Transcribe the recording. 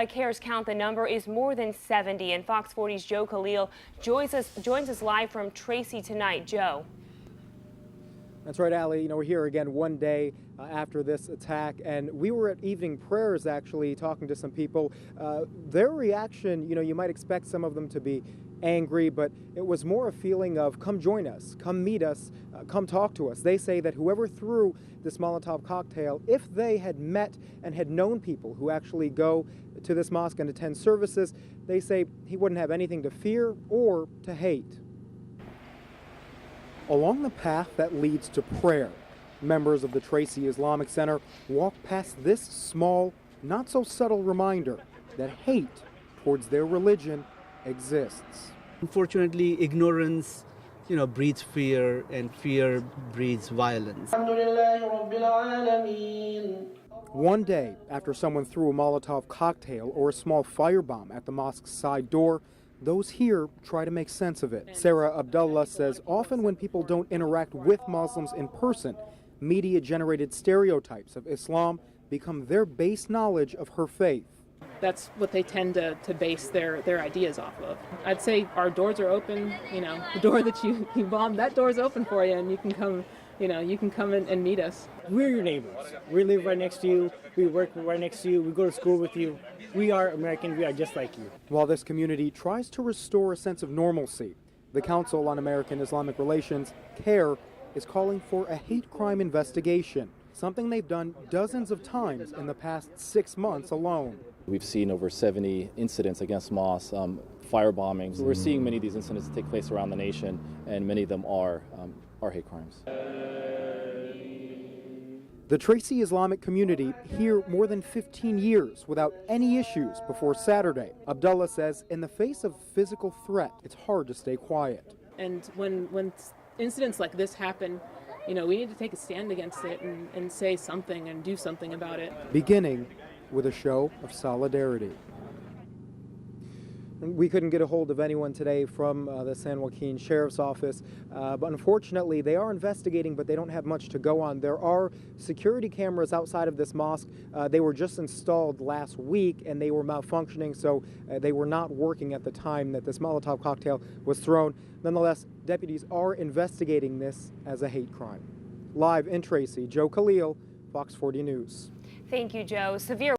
CARE's count, the number is more than 70, and Fox 40's Joe Khalil joins us live from Tracey tonight. Joe. That's right, Allie. We're here again one day after this attack, and we were at evening prayers actually talking to some people. Their reaction, you might expect some of them to be angry, but it was more a feeling of come join us, come meet us, come talk to us. They say that whoever threw this Molotov cocktail, if they had met and had known people who actually go to this mosque and attend services, they say he wouldn't have anything to fear or to hate. Along the path that leads to prayer, members of the Tracey Islamic Center walk past this small, not so subtle reminder that hate towards their religion exists. Unfortunately, ignorance, breeds fear, and fear breeds violence. One day after someone threw a Molotov cocktail or a small firebomb at the mosque's side door, those here try to make sense of it. Sarah Abdullah says often when people don't interact with Muslims in person, media-generated stereotypes of Islam become their base knowledge of her faith. That's what they tend to base their ideas off of. I'd say our doors are open. The door that you bombed, that door's open for you, and you can come. You can come in and meet us. We're your neighbors. We live right next to you. We work right next to you. We go to school with you. We are American. We are just like you. While this community tries to restore a sense of normalcy, the Council on American Islamic Relations, CARE, is calling for a hate crime investigation, something they've done dozens of times in the past 6 months alone. We've seen over 70 incidents against mosques, firebombings. We're seeing many of these incidents take place around the nation, and many of them are hate crimes. The Tracey Islamic Community here more than 15 years without any issues before Saturday. Abdullah says in the face of physical threat, it's hard to stay quiet. And when incidents like this happen, we need to take a stand against it and say something and do something about it. Beginning with a show of solidarity. We couldn't get a hold of anyone today from the San Joaquin Sheriff's Office, but unfortunately they are investigating, but they don't have much to go on. There are security cameras outside of this mosque. They were just installed last week and they were malfunctioning, so they were not working at the time that this Molotov cocktail was thrown. Nonetheless, deputies are investigating this as a hate crime. Live in Tracey, Joe Khalil, Fox 40 News. Thank you, Joe. Severe